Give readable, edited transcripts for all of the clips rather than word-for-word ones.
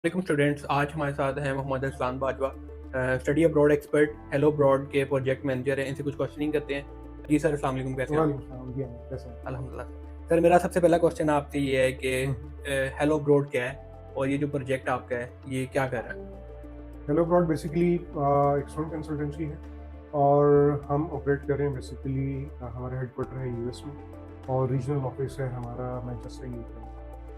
वालेकुम स्टूडेंट्स। आज हमारे साथ हैं Mohammad Arsalan Bajwa, study abroad expert, hello abroad के प्रोजेक्ट मैनेजर हैं। इनसे कुछ क्वेश्चनिंग करते हैं। जी सर, अस्सलाम वालेकुम, कैसे हैं आप? वालेकुम सलाम जी, हाँ, कैसे हैं? अल्हम्दुलिल्लाह। सर, मेरा सबसे पहला क्वेश्चन आपसे ये है कि हुँ, हेलो अब्रॉड क्या है और ये जो प्रोजेक्ट आपका है ये क्या कर रहा है? हेलो ब्रॉड बेसिकली एक स्टूडेंट कंसल्टेंसी है और हम ऑपरेट कर रहे हैं बेसिकली हमारा हेडक्वार्टर है यूएस में और रीजनल ऑफिस है हमारा मैनचेस्टर यूके में।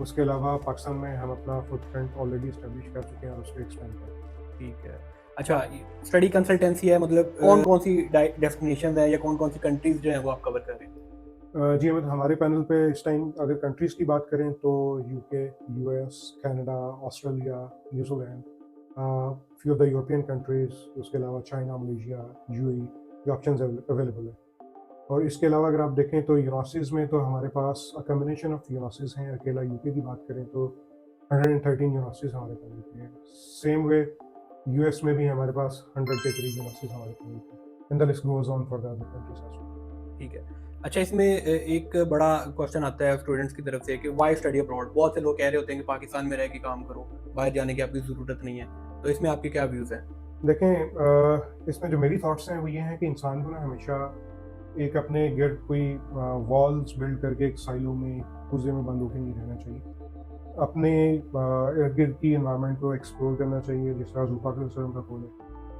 उसके अलावा पाकिस्तान में हम अपना फुटप्रिंट ऑलरेडी एस्टेब्लिश कर चुके हैं और उसको एक्सपेंड कर रहे हैं। ठीक है। अच्छा, स्टडी कंसल्टेंसी है, मतलब कौन कौन सी डेस्टिनेशन है या कौन कौन सी कंट्रीज जो है वो आप कवर कर रहे हैं? जी अहमद, हमारे पैनल पे इस टाइम अगर कंट्रीज़ की बात करें तो UK, US, Canada, Australia, New Zealand, few of the European countries, उसके अलावा चाइना, मलेशिया, यूएई, ये ऑप्शंस अवेलेबल है। और इसके अलावा अगर आप देखें तो यूनिवर्सिटीज़ में तो हमारे पास कॉम्बिनेशन ऑफ यूनिवर्सिटीज़ हैं। अकेला यूके की बात करें तो 113 यूनिवर्सिटीज़ हमारे पैनल पे हैं। सेम वे यूएस में भी हमारे पास 100 के करीब यूनिवर्सिटीज़ हमारे पैनल पे हैं। And the list goes on for the other countries as well. ठीक है। अच्छा, इसमें एक बड़ा क्वेश्चन आता है स्टूडेंट्स की तरफ से कि व्हाई स्टडी अब्रॉड? बहुत से लोग कह रहे होते हैं कि पाकिस्तान में रह के काम करो, बाहर जाने की आपकी ज़रूरत नहीं है। तो इसमें आपके क्या व्यूज़ हैं? देखें, इसमें जो मेरी थॉट्स हैं वो ये हैं कि इंसान को ना हमेशा एक अपने गिर्द कोई वॉल्स बिल्ड करके एक साइलो में, कुज़े में बंद होके नहीं रहना चाहिए। अपने इर्द-गिर्द की एनवायरनमेंट को एक्सप्लोर करना चाहिए, जिस तरह ज़ुल्फ़िकार सल्लम का कौल है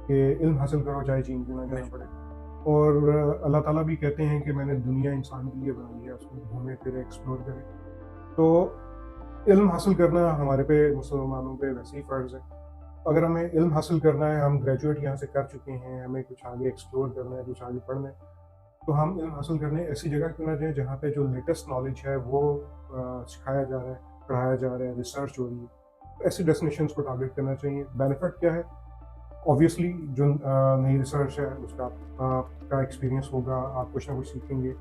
कि इल्म हासिल करो चाहे चीन क्यों ना जाना बेशक। पड़े। और अल्लाह ताला भी कहते हैं कि मैंने दुनिया इंसान के लिए बनाई है, उसको घूमे फिरे, एक्सप्लोर करे। तो इल्म हासिल करना हमारे पे मुसलमानों पे वैसे ही फ़र्ज़ है। अगर हमें इल्म हासिल करना है, हम ग्रेजुएट यहाँ से कर चुके हैं, हमें कुछ आगे एक्सप्लोर करना है, कुछ आगे पढ़ना है, तो हम इल्म हासिल करने ऐसी जगह क्यों ना जाएँ जहाँ पे जो लेटेस्ट नॉलेज है वो सिखाया जा रहा है, पढ़ाया जा रहा है, रिसर्च हो रही है। तो ऐसी डेस्टिनेशंस को टारगेट करना चाहिए। बेनिफिट क्या है? ऑब्वियसली जो नई रिसर्च है उसका आपका एक्सपीरियंस होगा, आप कुछ ना कुछ सीखेंगे।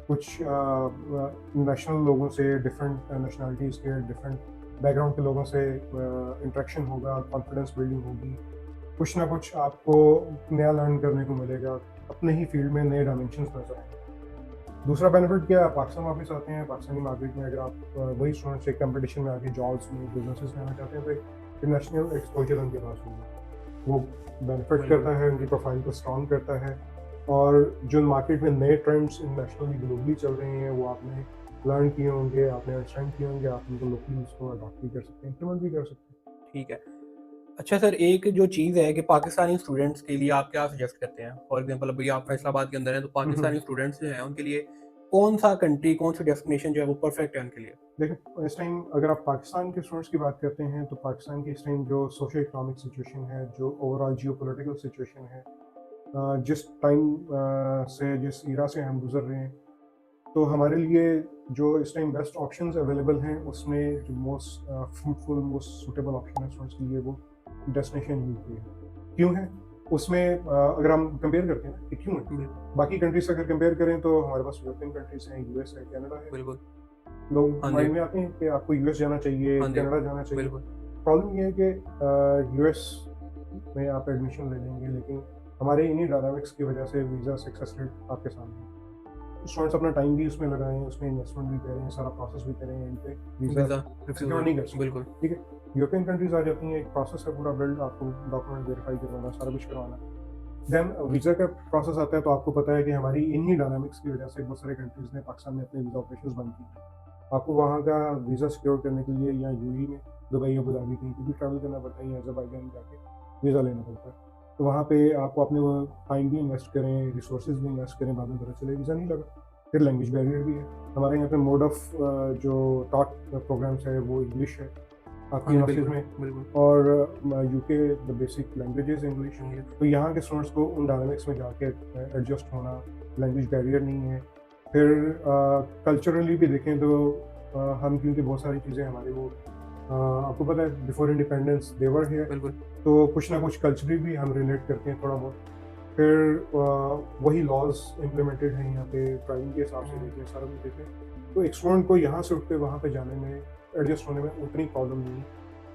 कुछ नेशनल लोगों से, डिफरेंट नेशनैलिटीज़ के, डिफरेंट बैकग्राउंड के लोगों से इंटरेक्शन होगा, कॉन्फिडेंस बिल्डिंग होगी। कुछ ना कुछ आपको नया लर्न करने को मिलेगा, अपने ही फील्ड में नए डायमेंशंस नज़र आएँगे। दूसरा बेनिफिट क्या है? आप पाकिस्तान वापस आते हैं, पाकिस्तानी मार्केट में अगर आप वही स्टूडेंट्स एक कॉम्पिटिशन में आके जॉब्स में, बिज़नेसेस में आना चाहते हैं तो एक इंटरनेशनल एक्सपोज़र उनके पास होगा। वो बेनिफिट बिल्कुल। करता है, उनकी प्रोफाइल को स्ट्रॉन्ग करता है। और जो मार्केट में नए ट्रेंड्स नेशनली ग्लोबली चल रहे हैं वो आपने लर्न किए होंगे, आपने अंडरस्टैंड किए होंगे, आप उनको लोकली उसको अडॉप्ट भी कर सकते हैं, इम्प्लीमेंट भी कर सकते हैं। ठीक है। अच्छा सर, एक जो चीज़ है कि पाकिस्तानी स्टूडेंट्स के लिए आप क्या सजेस्ट करते हैं? फॉर एग्ज़ाम्पल अभी आप फैसलाबाद के अंदर हैं, तो हुँ, हुँ। पाकिस्तानी स्टूडेंट्स जो हैं उनके लिए कौन-सा कंट्री, कौन-सी डेस्टिनेशन जो है वो परफेक्ट है उनके लिए? देखिए, इस टाइम अगर आप पाकिस्तान के स्टूडेंट्स की बात करते हैं तो पाकिस्तान की इस टाइम जो सोशो इकोनॉमिक सिचुएशन है, जो ओवरऑल जियोपॉलिटिकल सिचुएशन है, जिस टाइम से जिस ईरा से हम गुज़र रहे हैं, तो हमारे लिए जो इस टाइम बेस्ट ऑप्शंस अवेलेबल हैं उसमें जो most fruitful, most suitable option है स्टूडेंट्स के लिए वो डेस्टिनेशन यूके है। क्यों है? उसमें अगर हम कंपेयर करते हैं ना कि क्यों है? बिल बाकी कंट्रीज़ से अगर कंपेयर करें तो हमारे पास यूरोपियन कंट्रीज़ हैं, यूएस है, कनाडा है। बिल्कुल। लोग हाँ जी। माइंड में आते हैं कि आपको यूएस जाना चाहिए, हाँ जी। कनाडा जाना चाहिए। बिल्कुल। प्रॉब्लम ये है कि यूएस में आप एडमिशन ले लेंगे लेकिन हमारे इन्हीं डायनामिक्स की वजह से वीज़ा सक्सेस रेट आपके सामने है। स्टूडेंट्स अपना टाइम भी उसमें लगाएँ, उसमें इन्वेस्टमेंट भी करें, सारा प्रोसेस भी करें, एंड पे वीज़ा वीज़ा सिक्योर रिफ्यूज़ल। नहीं कर सकते। बिल्कुल। ठीक है? यूरोपियन कंट्रीज़ आ जाती हैं, एक प्रोसेस है पूरा बिल्ड, आपको डॉक्यूमेंट वेरीफाई करवाना, सारा कुछ करवाना। देन वीज़ा का प्रोसेस आता है तो आपको पता है कि हमारी इन्हीं डायनामिक्स की वजह से बहुत सारे कंट्रीज़ ने पाकिस्तान में अपने वीज़ा ऑपरेशंस बंद किए। आपको वहाँ का वीज़ा सिक्योर करने के लिए या यूएई में, दुबई, अबू धाबी कहीं पे भी ट्रैवल करना पड़ता है या अज़रबैजान जाके वीज़ा लेना पड़ता है। तो वहाँ पे आपको अपने वो टाइम भी इन्वेस्ट करें, रिसोर्सेज़ भी इन्वेस्ट करें, बाद में पता चले वीज़ा नहीं लगा। फिर लैंग्वेज बैरियर भी है। हमारे यहाँ पे मोड ऑफ जो टॉट प्रोग्राम्स है वो इंग्लिश है आपकी हाँ जी, यूनिवर्सिटीज़ बिल्कुल, में। बिल्कुल। और UK the basic language is English. English. तो यहाँ के स्टूडेंट्स को उन डायनामिक्स में जाके एडजस्ट होना, लैंग्वेज बैरियर नहीं है। फिर कल्चरली भी देखें तो हम क्योंकि बहुत सारी चीज़ें हमारे वो आपको पता है before independence they were here, बिल्कुल। तो कुछ ना कुछ कल्चरली भी हम रिलेट करते हैं थोड़ा बहुत। फिर वही लॉज़ इम्प्लीमेंटेड हैं यहाँ पे, ड्राइविंग के हिसाब से हुँ। देखें, सारा कुछ देखें। तो एक स्टूडेंट को यहाँ से उठ के वहाँ पे जाने में, एडजस्ट होने में उतनी प्रॉब्लम नहीं है,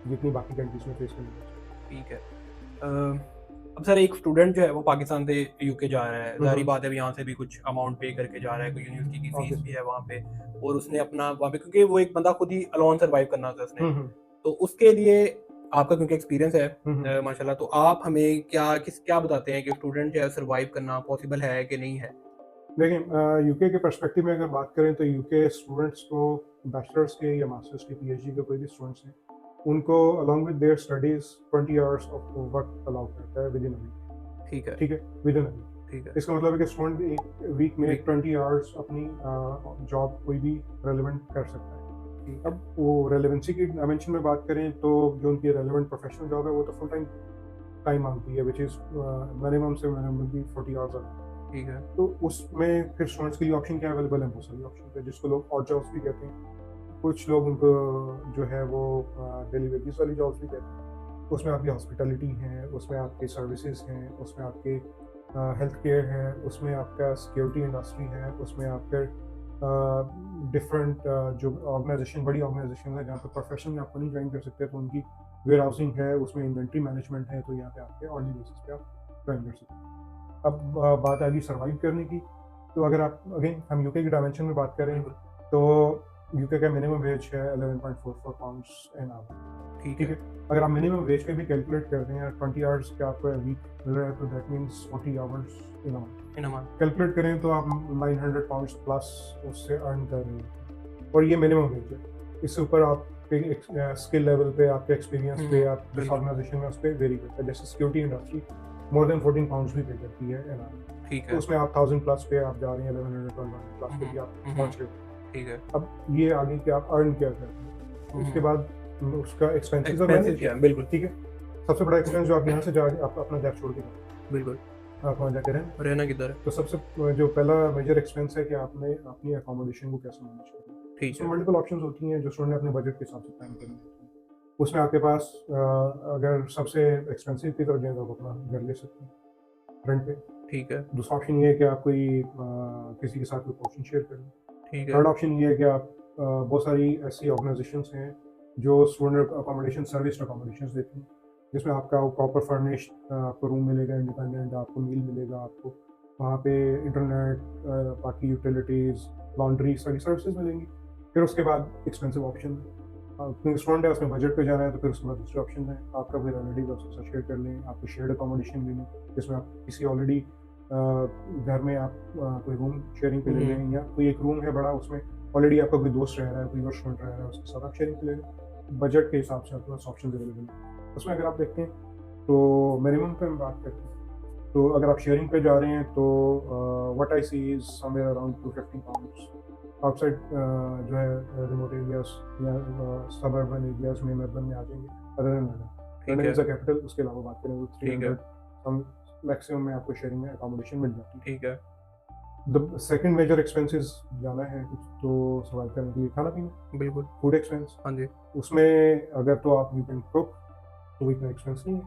जितनी बाकी कंट्रीज़ में फेस करनी पड़ती है। ठीक है। अब सर, एक स्टूडेंट जो है वो पाकिस्तान से यूके जा रहा है, हुँ, ज़ाहिर-सी हुँ। बात है, अब यहाँ से भी कुछ अमाउंट पे करके जा रहा है, कोई यूनिवर्सिटी की फीस भी ऑब्वियसली। है वहाँ पे, और उसने अपना वहाँ पे, क्योंकि वो एक बंदा खुद ही अलोन सर्वाइव करना होता है उसने। हुँ, हुँ। तो उसके लिए आपका क्योंकि एक्सपीरियंस है हम्म। माशाल्लाह, तो आप हमें क्या बताते हैं कि स्टूडेंट जो है सर्वाइव करना पॉसिबल है कि नहीं है? देखिए, यूके के पर्सपेक्टिव में अगर बात करें तो यूके स्टूडेंट्स को बैचलर्स के या मास्टर्स के पीएचडी के कोई भी स्टूडेंट्स हैं उनको along with their studies 20 hours of work allow करता है विद इन अ वीक। ठीक है, ठीक है, विद इन अ वीक। ठीक है। इसका मतलब है कि स्टूडेंट एक वीक में वीक 20 आवर्स अपनी जॉब कोई भी रेलेवेंट कर सकता है। ठीक है, अब वो रेलेवेंसी की डायमेंशन में बात करें तो जो उनकी रेलेवेंट प्रोफेशनल जॉब है वो तो फुल टाइम टाइम मांगती है विच इज़ मिनिमम से मिनिमम भी 40 आवर्स अ वीक। ठीक है। तो उसमें फिर स्टूडेंट्स के लिए ऑप्शन क्या अवेलेबल है? बहुत सारी ऑप्शन है जिसको लोग ऑड जॉब्स भी कहते हैं। कुछ लोग उनको जो है वो डेली वेजेस वाली जॉब्स भी कहते हैं। उसमें आपकी हॉस्पिटैलिटी है, उसमें आपके सर्विसेज हैं, उसमें आपके हेल्थ केयर है, उसमें आपका सिक्योरिटी इंडस्ट्री है, उसमें आपके डिफरेंट जो ऑर्गेनाइजेशन बड़ी ऑर्गेनाइजेशन है जहाँ पर प्रोफेशनल आपको नहीं ज्वाइन कर सकते तो उनकी वेयर हाउसिंग है, उसमें इन्वेंट्री मैनेजमेंट है, तो यहाँ पे आपके ऑनली बेसिस पे आप ज्वाइन कर सकते हैं। अब बात आ गई सर्वाइव करने की, तो अगर आप अगेन हम यूके की डायमेंशन में बात करें बिल्कुल, तो यूके का मिनिमम वेज है 11.44 पाउंड्स एन आवर। ठीक ठीक है। है, अगर आप मिनिमम वेज पे भी कैलकुलेट करते हैं 20 आवर्स का आपको वीक मिल रहा है तो that means 40 hours in a month. In a month. Calculate करें तो आप 900 पाउंड्स प्लस उससे अर्न कर रहे हैं और ये मिनिमम वेज है। इससे ऊपर आपके स्किल लेवल पे, आपके एक्सपीरियंस पे, आप जिस बिल्कुल, ऑर्गेनाइजेशन में उस पर वेरी करता है। जैसे security industry more than 14 pounds भी पे करती है एन आवर, ठीक तो है। उसमें आप 1000 प्लस पे आप जा रहे हैं, 1100 1200 प्लस पे हुँ, भी आप हुँ, हुँ, पहुंच रहे हो। ठीक है। अब ये आगे कि आप अर्न क्या करते हैं, उसके हुँ, बाद उसका एक्सपेंसेस और एक्सपेंसेस मैनेज। क्या है? बिल्कुल, ठीक है, सबसे बड़ा एक्सपेंस जो आप यहाँ से जा आप अपना घर छोड़ के जाते बिल्कुल। हैं, आप वहाँ जाके रहें। रहना किधर है? तो सबसे जो पहला मेजर एक्सपेंस है कि आपने अपनी अकोमोडेशन को कैसे मैनेज करना है। ठीक उसमें है, मल्टीपल ऑप्शंस होती हैं जो स्टूडेंट ने अपने बजट के हिसाब से प्लान करनी होती है। उसमें आपके पास अगर सबसे एक्सपेंसिव की तरफ जाए तो आप अपना घर ले सकते हैं रेंट पे। ठीक है, दूसरा ऑप्शन ये है कि आप कोई किसी के साथ कोई पोर्शन शेयर कर लें। ठीक है, थर्ड ऑप्शन ये है कि आप बहुत सारी ऐसी ऑर्गेनाइजेशंस हैं जो स्टूडेंट अकोमोडेशन सर्विस अकोमोडेशन देती हैं जिसमें आपका वो प्रॉपर फर्निश्ड आपको रूम मिलेगा, इंडिपेंडेंट आपको मील मिलेगा, आपको वहाँ पे इंटरनेट, बाकी यूटिलिटीज़, लॉन्ड्री, सारी सर्विसेज मिलेंगी। फिर उसके बाद एक्सपेंसिव ऑप्शन क्योंकि स्टूडेंट है उसमें बजट पे जाना है तो फिर उसके बाद दूसरे ऑप्शन है आपका कोई रिलेटिव उसके साथ शेयर कर लें, आपको शेयर्ड अकोमोडेशन ले लें जिसमें आप किसी ऑलरेडी घर में आप कोई रूम शेयरिंग पे ले लें, या कोई एक रूम है बड़ा उसमें ऑलरेडी आपका कोई दोस्त रह रहा है, कोई और स्टूडेंट रह रहा है, उसके साथ आप शेयरिंग पे ले लें। बजट के हिसाब से आपके पास ऑप्शन अवेलेबल है। उसमें अगर आप देखते हैं तो मिनिमम पे हम बात करते हैं तो अगर आप शेयरिंग पे जा रहे हैं तो what I see is somewhere around 250 pounds outside जो है रिमोट एरियाज या सबर्बन एरियाज में अर्बन में आ जाएंगे। अदर देन लंदन, ठीक लंदन है, इज द कैपिटल, उसके अलावा बात करें तो ठीक है, 300 हम मैक्सिमम में आपको शेयरिंग में अकोमोडेशन मिल जाती है। ठीक है, द सेकंड मेजर एक्सपेंसेस जाना है कुछ तो सर्वाइव करने के लिए खाना पीना, बिल्कुल। Food expense. हाँ जी, उसमें अगर तो आप यू कैन कुक तो इतना एक्सपेंस नहीं है।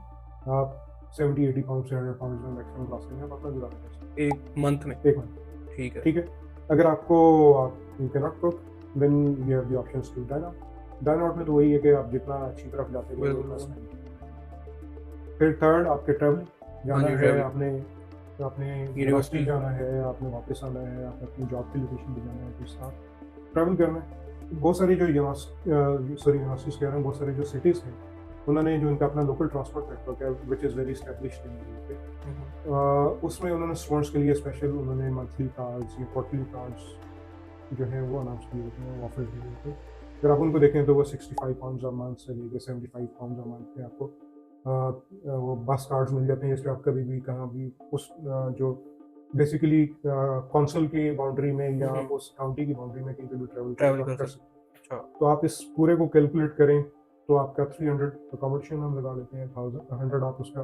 आप 70-80 पाउंड से 100 पाउंड में मैक्सिमम लॉस में आप अपना गुजारा कर सकते 1 मंथ में, हैं एक मंथ। ठीक है, ठीक है, अगर आपको आप you can not cook then you have the options to dine out. Dine out में तो वही है कि आप जितना अच्छी तरफ जाते हैं बिल्कुल, उतना बिल्कुल। spend। फिर थर्ड आपके ट्रैवल हाँ जाना जी, है, ट्रैवल, आपने आपने यूनिवर्सिटी यूनिवर्सिटी, जाना है, आपने वापस आना है, आपने अपनी जॉब की लोकेशन पे जाना है, कुछ साथ ट्रैवल करना है। बहुत सारी जो यूनिवर्सिटीज कह रहे हैं, बहुत सारी जो सिटीज़ हैं उन्होंने जो उनका अपना लोकल ट्रांसपोर्ट नेटवर्क है which is very established in UK, उसमें उन्होंने स्टूडेंट्स के लिए स्पेशल उन्होंने मंथली कार्ड्स या क्वार्टरली कार्ड्स जो है वो अनाउंस किए होते हैं, ऑफर किए होते हैं। अगर आप उनको देखें तो वो 65 पाउंड्स अ मंथ से लेकर 75 पाउंड्स अ मंथ पे आपको वो बस कार्ड्स मिल जाते हैं जिसपे आप कभी भी कहाँ भी उस जो बेसिकली कौंसल की बाउंड्री में या आप उस काउंटी की बाउंड्री में कहीं पे भी ट्रैवल करें ट्रैवल तो आप कर कर सकते सकते अच्छा, हैं। तो आप इस पूरे को कैलकुलेट करें तो आपका 300 अकोमोडेशन हम लगा लेते हैं, 1000 आप उसका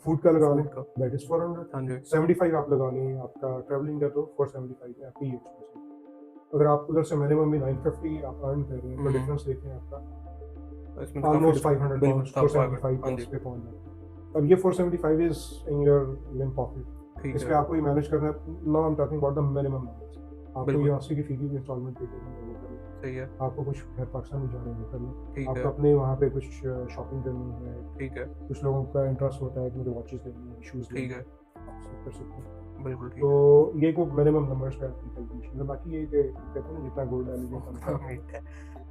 फूड का लगा लें, फूड का, दैट इज़ 400। हाँ जी, 75 आप लगा लें आपका ट्रैवलिंग का तो 475 है आपकी ये एक्सपेंस। अगर आप उधर से मिनिमम भी 950 आप अर्न कर रहे हैं तो डिफरेंस देखें आपका इसमें तो काफ़ी ऑलमोस्ट डिफरेंस 500 बिल्कुल पाउंड्स था 475 हाँ प्लस जी, पे पहुंच जाता है। अब ये 475 इज इन योर लिम पॉकेट, ठीक इस है, पे आपको ये मैनेज करना है। Now I am talking about the minimum numbers. आपको बिल्कुल, यूनिवर्सिटी की फी की इंस्टॉलमेंट पे करनी है वो कर लें, सही है, आपको कुछ घर पाकिस्तान में जाना है वो कर लें, ठीक आपको है, अपने वहाँ पे कुछ शॉपिंग करनी है, ठीक है, कुछ लोगों का इंटरेस्ट होता है कि मुझे वॉचेस लेनी है, शूज़ ठीक लेने है, हैं, आप सब कर सकते हैं। बिल्कुल तो ठीक है। ये को मिनिमम नंबर्स पे आपकी कैलकुलेशन है। बाकी ये कि कहते हैं ना जितना गुड़ डालेंगे उतना मीठा हाँ, होगा। मीठा है।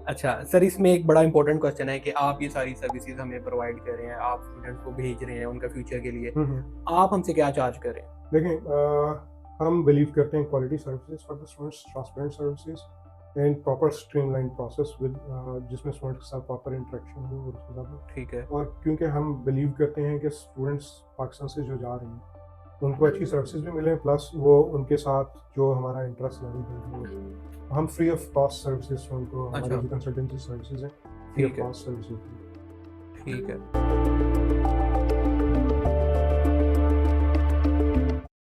अच्छा सर, इसमें एक बड़ा इंपॉर्टेंट क्वेश्चन है कि आप ये सारी सर्विसेज हमें प्रोवाइड कर रहे हैं, आप स्टूडेंट्स को भेज रहे हैं उनका फ्यूचर के लिए, आप हमसे क्या चार्ज कर रहे हैं? देखें, हम बिलीव करते हैं quality services for the students, transparent services and proper streamline process with जिसमें स्टूडेंट के साथ प्रॉपर इंटरेक्शन हो और उसके साथ। ठीक है। और क्योंकि हम बिलीव करते हैं कि स्टूडेंट्स पाकिस्तान से जो जा रहे हैं उनको अच्छी सर्विसेज भी मिलें, प्लस वो उनके साथ जो हमारा इंटरेस्ट लेवल है, हम फ्री ऑफ कॉस्ट सर्विसेज उनको, हमारी अच्छा। जो कंसल्टेंसी सर्विसेज हैं फ्री ऑफ ठीक है। Cost services. ठीक है।